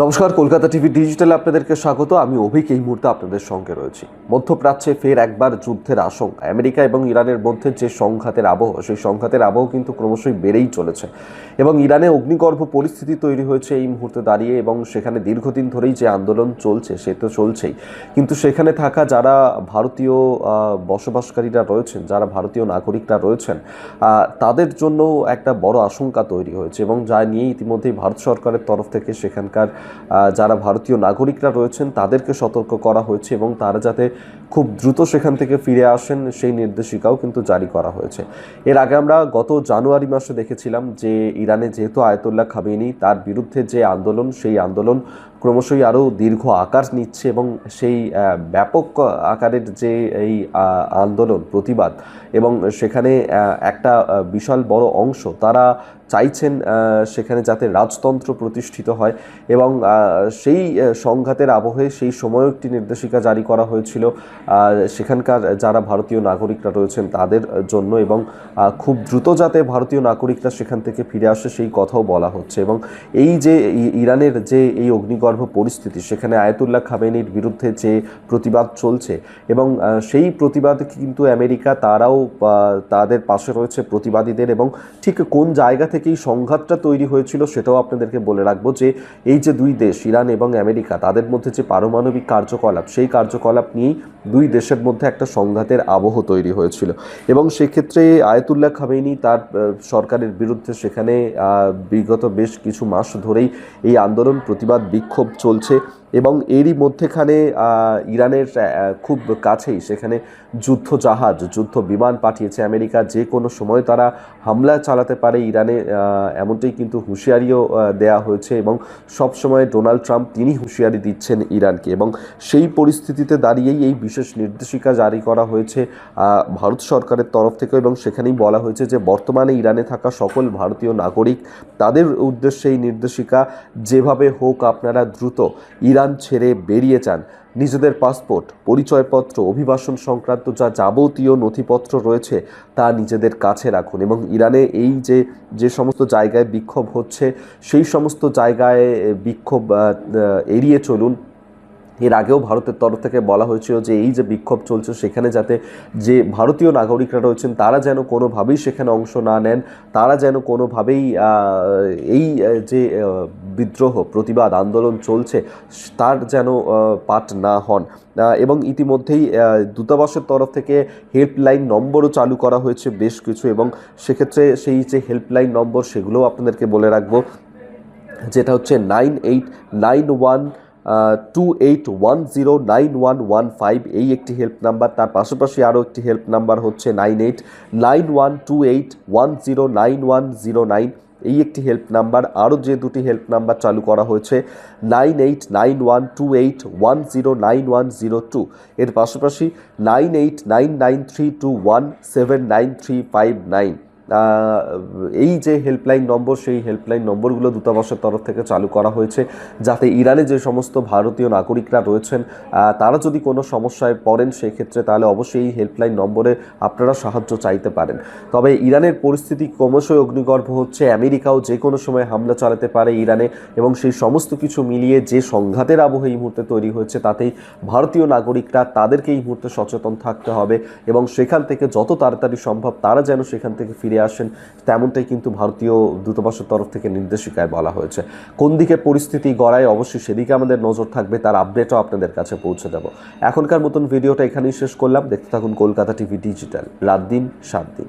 নমস্কার, কলকাতা টিভি ডিজিটালে আপনাদেরকে স্বাগত। আমি অভিক এই মুহূর্তে আপনাদের সঙ্গে রয়েছি। মধ্যপ্রাচ্যে ফের একবার যুদ্ধের আশঙ্কা। আমেরিকা এবং ইরানের মধ্যে যে সংঘাতের আবহ, সেই সংঘাতের আবহ কিন্তু ক্রমশই বেড়েই চলেছে এবং ইরানে অগ্নিগর্ভ পরিস্থিতি তৈরি হয়েছে এই মুহূর্তে দাঁড়িয়ে, এবং সেখানে দীর্ঘদিন ধরেই যে আন্দোলন চলছে সে তো চলছেই, কিন্তু সেখানে থাকা যারা ভারতীয় বসবাসকারীরা রয়েছেন, যারা ভারতীয় নাগরিকরা রয়েছেন, তাদের জন্য একটা বড় আশঙ্কা তৈরি হয়েছে এবং যা নিয়ে ইতিমধ্যেই ভারত সরকারের তরফ থেকে সেখানকার যারা ভারতীয় নাগরিকরা রয়েছেন তাদেরকে সতর্ক করা হয়েছে এবং তারা যাতে খুব দ্রুত সেখান থেকে ফিরে আসেন সেই নির্দেশিকাও কিন্তু জারি করা হয়েছে। এর আগে আমরা গত জানুয়ারি মাসে দেখেছিলাম যে ইরানে যেহেতু আয়াতুল্লাহ খামেনি, তার বিরুদ্ধে যে আন্দোলন, সেই আন্দোলন ক্রমশই আরও দীর্ঘ আকার নিচ্ছে এবং সেই ব্যাপক আকারের যে এই আন্দোলন প্রতিবাদ, এবং সেখানে একটা বিশাল বড় অংশ তারা চাইছেন সেখানে যাতে রাজতন্ত্র প্রতিষ্ঠিত হয়, এবং সেই সংঘাতের আবহে সেই সময় একটি নির্দেশিকা জারি করা হয়েছিল সেখানকার যারা ভারতীয় নাগরিকরা রয়েছেন তাদের জন্য, এবং খুব দ্রুত যাতে ভারতীয় নাগরিকরা সেখান থেকে ফিরে আসে সেই কথাও বলা হচ্ছে। এবং এই যে ইরানের যে এই অগ্নিগর্ভ পরিস্থিতি, সেখানে আয়াতুল্লাহ খামেনির বিরুদ্ধে যে প্রতিবাদ চলছে, এবং সেই প্রতিবাদে কিন্তু আমেরিকা তারাও তাদের পাশে রয়েছে প্রতিবাদীদের, এবং ঠিক কোন জায়গা থেকে এই সংঘাতটা তৈরি হয়েছিল সেটাও আপনাদেরকে বলে রাখবো যে এই যে দুই দেশ ইরান এবং আমেরিকা, তাদের মধ্যে যে পারমাণবিক কার্যকলাপ, সেই কার্যকলাপ নিয়েই দুই দেশের মধ্যে একটা সংঘাতের আবহ তৈরি হয়েছিল। এবং সেক্ষেত্রে আয়াতুল্লাহ খামেনি তার সরকারের বিরুদ্ধে সেখানে বিগত বেশ কিছু মাস ধরেই এই আন্দোলন, প্রতিবাদ, বিক্ষোভ চলছে, এবং এরই মধ্যেখানে ইরানের খুব কাছেই সেখানে যুদ্ধ জাহাজ, যুদ্ধ বিমান পাঠিয়েছে আমেরিকা। যে কোনো সময় তারা হামলা চালাতে পারে ইরানে, এমনটাই কিন্তু হুঁশিয়ারিও দেয়া হয়েছে, এবং সবসময় ডোনাল্ড ট্রাম্প তিনি হুঁশিয়ারি দিচ্ছেন ইরানকে। এবং সেই পরিস্থিতিতে দাঁড়িয়েই এই বিশেষ নির্দেশিকা জারি করা হয়েছে ভারত সরকারের তরফ থেকে, এবং সেখানেই বলা হয়েছে যে বর্তমানে ইরানে থাকা সকল ভারতীয় নাগরিক, তাদের উদ্দেশ্যে এই নির্দেশিকা, যেভাবে হোক আপনারা দ্রুত ইরান ছেড়ে বেরিয়ে যান। নিজেদের পাসপোর্ট, পরিচয়পত্র, অভিবাসন সংক্রান্ত যা যাবতীয় নথিপত্র রয়েছে তা নিজেদের কাছে রাখুন, এবং ইরানে এই যে সমস্ত জায়গায় বিক্ষোভ হচ্ছে সেই সমস্ত জায়গায় বিক্ষোভ এড়িয়ে চলুন। এর আগেও ভারতের তরফ থেকে বলা হয়েছিল যে এই যে বিক্ষোভ চলছে সেখানে যাতে যে ভারতীয় নাগরিকরা রয়েছেন তারা যেন কোনোভাবেই সেখানে অংশ না নেন, তারা যেন কোনোভাবেই এই যে বিদ্রোহ, প্রতিবাদ, আন্দোলন চলছে তার যেন পার্ট না হন। এবং ইতিমধ্যেই দূতাবাসের তরফ থেকে হেল্পলাইন নম্বরও চালু করা হয়েছে বেশ কিছু, এবং সেক্ষেত্রে সেই যে হেল্পলাইন নম্বর সেগুলোও আপনাদেরকে বলে রাখবো, যেটা হচ্ছে 989128109115, এই একটি হেল্প নাম্বার। তার পাশাপাশি আরও একটি হেল্প নাম্বার হচ্ছে 989128109109, এই একটি হেল্প নাম্বার। আরও যে দুটি হেল্প নাম্বার চালু করা হয়েছে 989128109102, এর পাশাপাশি 989932179359। এই যে হেল্পলাইন নম্বর, সেই হেল্পলাইন নম্বরগুলো দূতাবাসের তরফ থেকে চালু করা হয়েছে, যাতে ইরানে যে সমস্ত ভারতীয় নাগরিকরা রয়েছেন তারা যদি কোনো সমস্যায় পড়েন সেক্ষেত্রে তাহলে অবশ্যই এই হেল্পলাইন নম্বরে আপনারা সাহায্য চাইতে পারেন। তবে ইরানের পরিস্থিতি ক্রমশই অগ্নিগর্ভ হচ্ছে, আমেরিকাও যে কোনো সময় হামলা চালাতে পারে ইরানে, এবং সেই সমস্ত কিছু মিলিয়ে যে সংঘাতের আবহে এই মুহূর্তে তৈরি হয়েছে তাতেই ভারতীয় নাগরিকরা, তাদেরকে এই মুহূর্তে সচেতন থাকতে হবে, এবং সেখান থেকে যত তাড়াতাড়ি সম্ভব তারা যেন সেখান থেকে ফিরে আসেন, তেমনটাই কিন্তু ভারতীয় দূতাবাসের তরফ থেকে নির্দেশিকায় বলা হয়েছে। কোন দিকে পরিস্থিতি গড়ায় অবশ্যই সেদিকে আমাদের নজর থাকবে, তার আপডেটও আপনাদের কাছে পৌঁছে দেব। এখনকার মতন ভিডিওটা এখানেই শেষ করলাম। দেখতে থাকুন কলকাতা টিভি ডিজিটাল, রাত দিন 7 দিন।